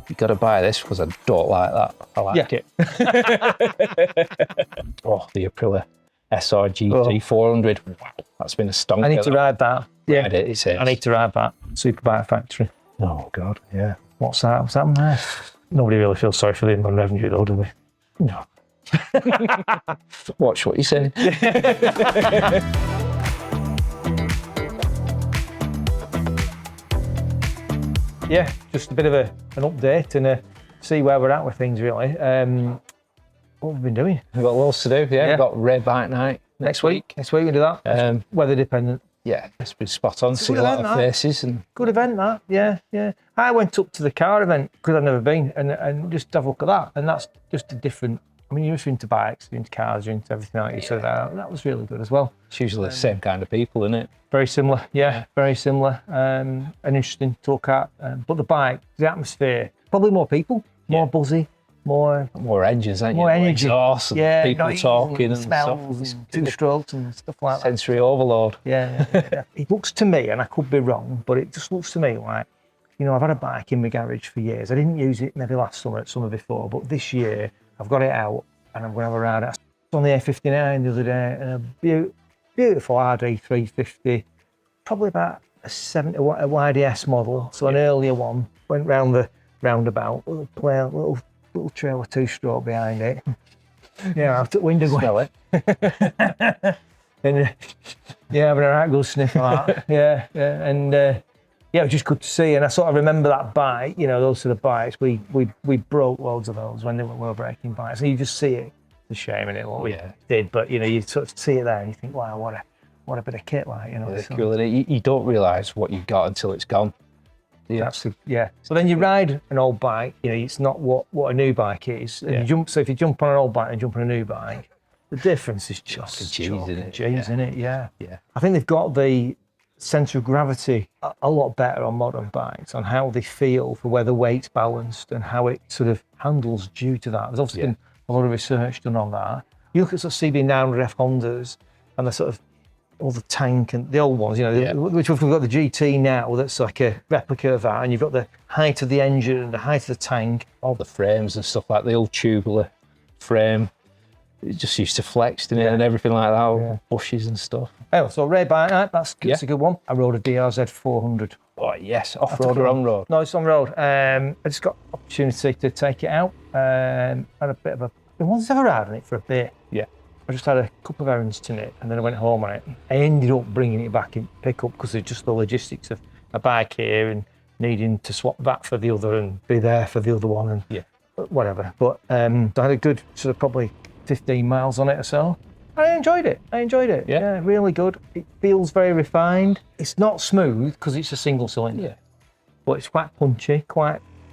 You got to buy this because I don't like that. I like it. Oh, the Aprilia SR GT 400. Wow, that's been a stonker. I need to ride that. Yeah, ride it, it's I need to ride that. Superbike Factory. Oh God, yeah. What's that? What's that there? Nobody really feels sorry for the inland revenue though, do we? No. Watch what you say. Yeah, just a bit of an update and see where we're at with things really. What have we been doing? We've got loads to do, yeah. We've got Red Bike Night next week. Next week we do that. Weather dependent. Yeah, it's been spot on. See a lot of faces. And good event that, yeah. I went up to the car event because I've never been and just have a look at that. And that's just a different, I mean, you're just into bikes, you're into cars, you're into everything like you. So that was really good as well. It's usually the same kind of people, isn't it? Very similar, yeah, very similar. And interesting to look at. But the bike, the atmosphere, probably more people, more buzzy, more engines, ain't more you? energy. Exhaust and people talking and smells stuff. and two strokes and stuff like that. Sensory overload. Yeah. It looks to me, and I could be wrong, but it just looks to me like, you know, I've had a bike in my garage for years. I didn't use it maybe last summer, summer before, but this year I've got it out and I'm going to have a ride. I was on the A59 the other day and a beautiful RD 350, probably about a YDS model, so an earlier one. Went round the roundabout, little trailer two-stroke behind it. Yeah, I took window going. Smell it. And having a right good sniff of that. Yeah, and it was just good to see. And I sort of remember that bike, you know, those sort of bikes. We broke loads of those when they were breaking bikes. And you just see it. It's a shame in it what we did, but you know, you sort of see it there and you think, wow, what a bit of kit, like, you know. It's cool, and you don't realise what you've got until it's gone. Yeah. So then you ride an old bike, you know, it's not what a new bike is. And so if you jump on an old bike and jump on a new bike, the difference is just chalk and cheese, isn't it? Yeah. Yeah. I think they've got the centre of gravity a lot better on modern bikes, on how they feel for where the weight's balanced and how it sort of handles due to that. There's obviously been a lot of research done on that. You look at sort of CB900F Hondas and the sort of all the tank and the old ones, you know, which we've got the GT now that's like a replica of that, and you've got the height of the engine and the height of the tank. All the frames and stuff like the old tubular frame, it just used to flex, didn't it, and everything like that, bushes and stuff. Oh, so Red Bike Night, that's a good one. I rode a DRZ 400. Oh yes, off-road or on-road? No, it's on-road. I just got opportunity to take it out. Had a bit of a, I wanted to have a ride on it for a bit. Yeah. I just had a couple of errands to it and then I went home on it. I ended up bringing it back in pickup because of just the logistics of a bike here and needing to swap that for the other and be there for the other one and whatever. But I had a good sort of probably 15 miles on it or so. I enjoyed it. Yeah, really good. It feels very refined. It's not smooth because it's a single cylinder, but it's quite punchy,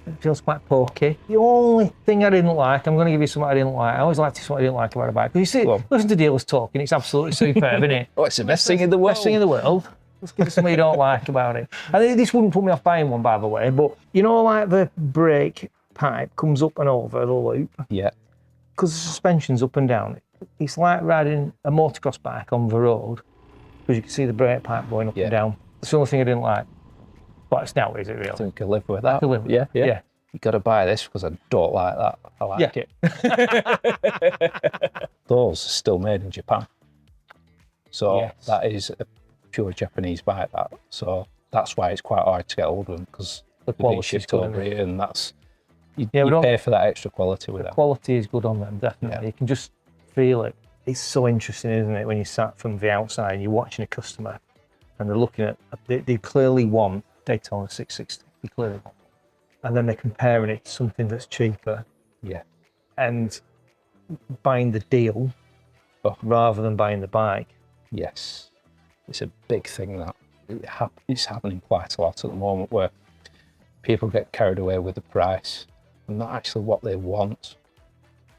it feels quite pokey. The only thing I didn't like, I'm going to give you something I didn't like. I always like to see what I didn't like about a bike. Because you see, listen to dealers talking, it's absolutely superb, isn't it? Oh, it's the best thing in the world. Best thing in the world. Let's give us something you don't like about it. I think this wouldn't put me off buying one, by the way, but you know, like the brake pipe comes up and over the loop? Yeah. Because the suspension's up and down. It's like riding a motocross bike on the road, because you can see the brake pipe going up and down. That's the only thing I didn't like. But it's now, is it really? I think I can live with that. I can live with it. Yeah. You got to buy this because I don't like that. I like it. Those are still made in Japan. So that is a pure Japanese bike, that. So that's why it's quite hard to get hold of them, because the quality shipped over here, and that's, you pay for that extra quality with them. Quality is good on them, definitely. You can just feel it. It's so interesting, isn't it, when you sat from the outside and you're watching a customer and they're looking at, they clearly want Daytona 660, they clearly want. And then they're comparing it to something that's cheaper. Yeah. And buying the deal rather than buying the bike. Yes. It's a big thing that. It's happening quite a lot at the moment, where people get carried away with the price and not actually what they want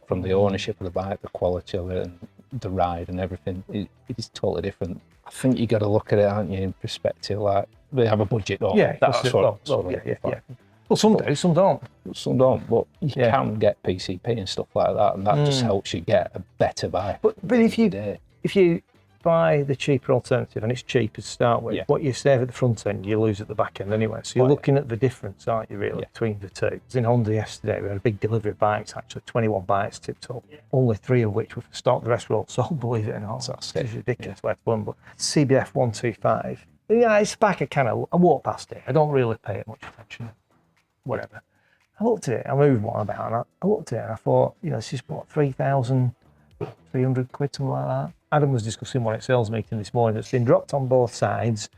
from the ownership of the bike, the quality of it and the ride and everything. It is totally different. I think you got to look at it, aren't you, in perspective, like they have a budget, don't they? That's what. Yeah. Well, some do, some don't. Some don't, but you can get PCP and stuff like that, and that just helps you get a better bike. But if you buy the cheaper alternative, and it's cheaper to start with, what you save at the front end, you lose at the back end anyway. So you're looking at the difference, aren't you, really, between the two? I was in Honda yesterday, we had a big delivery of bikes, actually, 21 bikes tipped up, only 3 of which were for stock, the rest were all sold, believe it or not. It's ridiculous way to run, but CBF 125, yeah, it's back at kind of, I walk past it, I don't really pay it much attention, whatever. I looked at it, I moved one about, and I looked at it and I thought, this is what, 3,300 quid, something like that. Adam was discussing one at sales meeting this morning that's been dropped on both sides,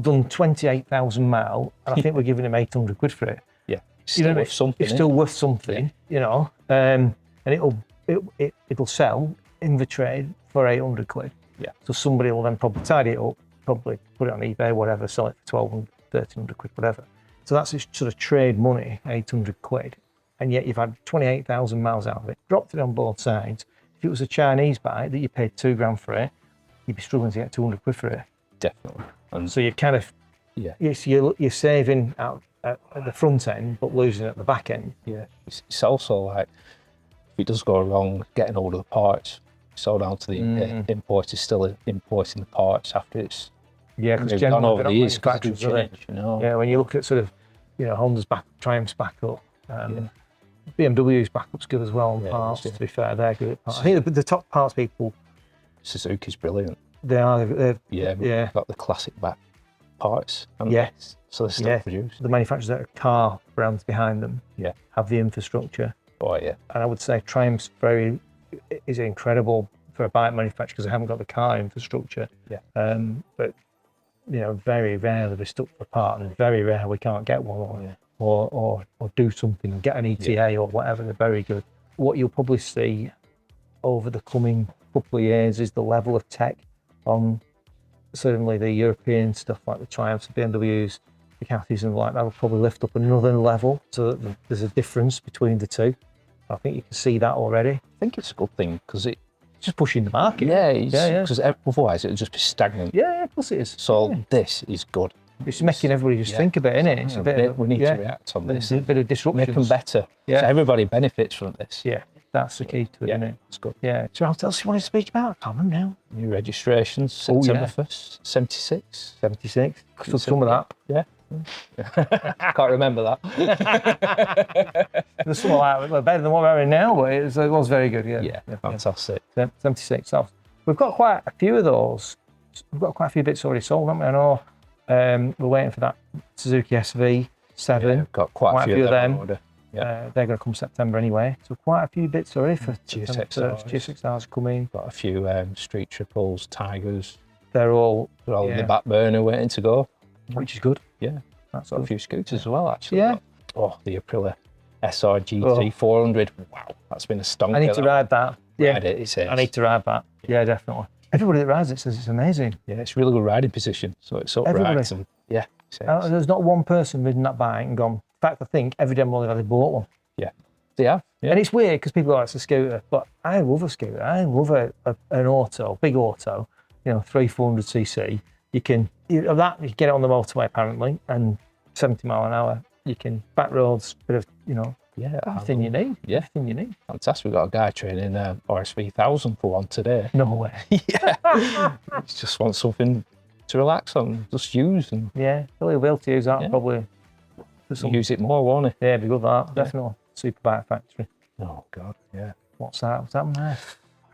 done 28,000 mile, and I think we're giving him 800 quid for it. Yeah, it's still worth something. It's still worth something, and it'll sell in the trade for 800 quid. Yeah. So somebody will then probably tidy it up, probably put it on eBay, whatever, sell it for 1,200, 1,300 quid, whatever. So that's its sort of trade money, 800 quid. And yet you've had 28,000 miles out of it, dropped it on both sides. If it was a Chinese bike that you paid $2,000 for it, you'd be struggling to get 200 quid for it. Definitely. And so you're kind of, you're saving out at the front end, but losing at the back end. Yeah. It's also like, if it does go wrong, getting hold of the parts, so down to the importer still importing the parts after it's because gone over the years. Factories, Yeah, when you look at sort of, Honda's back, Triumph's back up. BMW's backup's good as well on parts, to be fair, they're good at parts. I think the top parts people... Suzuki's brilliant. They are. Got the classic back parts. So they're still produced. The manufacturers that are car brands behind them have the infrastructure. Oh, yeah. And I would say Triumph's is incredible for a bike manufacturer because they haven't got the car infrastructure. Yeah. But, very rarely they're stuck for a part, and very rare we can't get one or do something and get an ETA or whatever. They're very good. What you'll probably see over the coming couple of years is the level of tech on certainly the European stuff like the Triumphs, the BMWs, the Ducatis and like that will probably lift up another level so that there's a difference between the two. I think you can see that already. I think it's a good thing because it's just pushing the market. Because otherwise it would just be stagnant. Yeah, of course it is. So this is good. It's making everybody just think about it, isn't it? It's a bit we need to react on this. A bit of disruption. Make them better. Yeah. So everybody benefits from this. Yeah, that's the key to it, isn't it? It's good. Yeah. So what else you want to speak about? I can't remember now. New registrations, September 1st, 76. 76. So some of that. Yeah. Can't remember that. There's some like better than what we're having now, but it was very good. Yeah, fantastic. 76. We've got quite a few of those. We've got quite a few bits already sold, haven't we? I know we're waiting for that Suzuki SV7. Yeah, we've got quite a few of them. Order. Yeah. They're going to come September anyway. So quite a few bits already for GSX-Rs coming. Got a few Street Triples, Tigers. They're all in the back burner waiting to go. Which is good. Yeah. That's got a few scooters as well, actually. Yeah. Oh, the Aprilia SR GT 400. Wow, that's been a stonker. I need to ride that. Yeah. Ride it, I need to ride that. Yeah, definitely. Everybody that rides it says it's amazing. Yeah, it's really good riding position. So it's upright. And, there's not one person ridden that bike and gone. In fact, I think every demo they've had bought one. Yeah, they have. Yeah. And it's weird because people are like, it's a scooter, but I love a scooter. I love an auto, big auto, 300-400cc. You can get it on the motorway apparently, and 70 mile an hour. You can back roads, bit of everything you need. Yeah, everything you need. Fantastic. We've got a guy training RS3000 for one today. No way. Yeah, he just wants something to relax on, just use and he'll be able to use that probably. Use it more, won't he? Yeah, be good that definitely. Superbike factory. Oh God, yeah. What's that? What's happened there?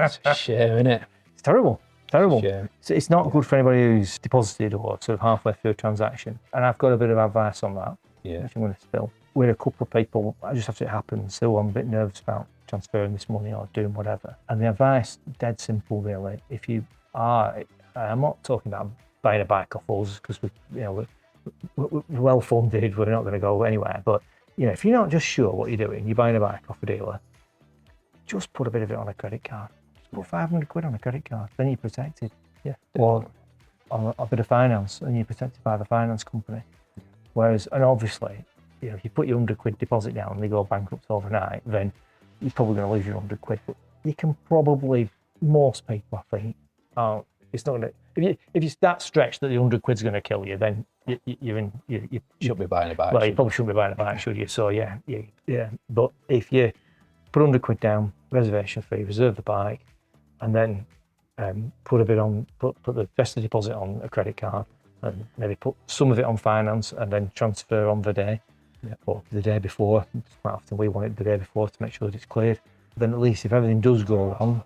It's a shame, isn't it? It's terrible. Terrible. Shame. It's not good for anybody who's deposited or sort of halfway through a transaction. And I've got a bit of advice on that, which I'm going to spill. We're a couple of people, I just have to happen, so I'm a bit nervous about transferring this money or doing whatever. And the advice, dead simple really, if you are, I'm not talking about buying a bike off us because we're well funded, we're not going to go anywhere. But if you're not just sure what you're doing, you're buying a bike off a dealer, just put a bit of it on a credit card. Put 500 quid on a credit card, then you're protected. Yeah. Or on a bit of finance, and you're protected by the finance company. Whereas, and obviously, if you put your 100 quid deposit down and they go bankrupt overnight, then you're probably going to lose your 100 quid. But you can probably, most people, I think, it's not going to, if you're that stretched that the 100 quid's going to kill you, then you shouldn't be buying a bike. Well, you probably shouldn't be buying a bike, should you? So, yeah. But if you put 100 quid down, reservation fee, reserve the bike, and then put a bit on, put the rest of the deposit on a credit card, and maybe put some of it on finance, and then transfer on the day, or the day before. Quite often we want it the day before to make sure that it's cleared. Then at least if everything does go wrong,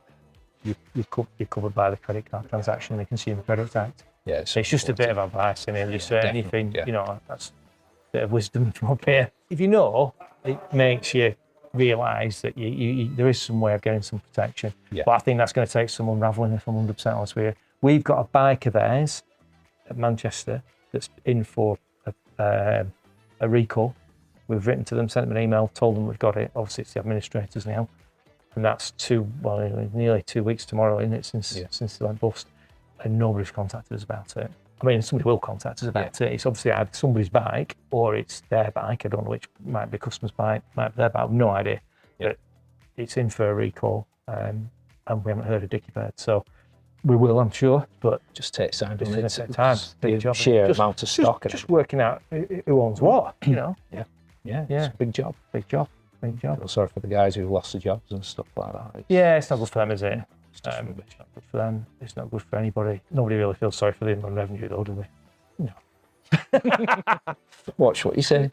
you're covered by the credit card transaction and the Consumer Credit Act. Yeah, it's just a bit of advice. I mean, just anything, yeah. you know, that's a bit of wisdom from up here. If you know, it makes you realise that there is some way of getting some protection. Yeah. But I think that's going to take some unravelling, if I'm 100% honest with you. We've got a bike of theirs at Manchester that's in for a recall. We've written to them, sent them an email, told them we've got it. Obviously, it's the administrators now. And that's nearly 2 weeks tomorrow, isn't it, since they went bust. And nobody's contacted us about it. I mean, somebody will contact us about it. It's obviously either somebody's bike or it's their bike. I don't know which. Might be a customer's bike, might be their bike. I've no idea. But it's in for a recall, and we haven't heard a dicky bird. So we will, I'm sure, but just takes time. It's going to take time. Big job. Sheer amount of stock. Just working out who owns what, you know. Yeah. It's a big job. Big job. I feel sorry for the guys who've lost their jobs and stuff like that. It's not good for them, is it? It's not good for them. It's not good for anybody. Nobody really feels sorry for the inland revenue, though, do we? No. Watch what you say.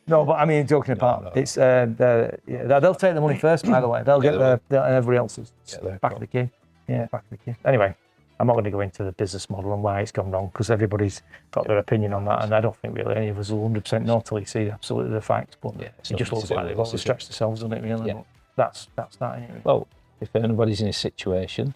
No, but I mean, joking apart, it's they'll take the money first. By the way, they'll get everybody else's back of the queue. Yeah, back of the queue. Anyway, I'm not going to go into the business model and why it's gone wrong, because everybody's got their opinion on that, and I don't think really any of us will 100% know till you see absolutely the facts. But it just looks like they've overstretched themselves, doesn't it? Really? Yeah. But that's that. Anyway. Well, if anybody's in a situation,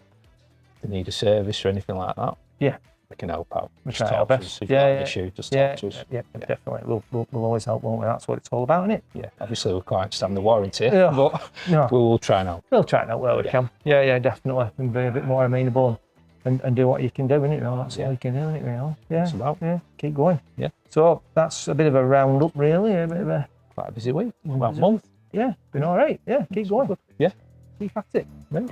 they need a service or anything like that, we can help out. We try our best. If you've got an issue, just talk to us. Yeah, definitely. We'll always help, won't we? That's what it's all about, isn't it? Yeah. Obviously, we can't stand the warranty, but we'll try and help. We'll try and help where we can. Yeah, definitely. And be a bit more amenable and do what you can do, innit? That's all you can do, innit? Really? Yeah. It's about. Yeah. Keep going. Yeah. So that's a bit of a roundup, really. A bit of a quite a busy week. Well, month. Yeah. Been all right. Yeah. Keep going. Yeah. Keep at it. Yeah.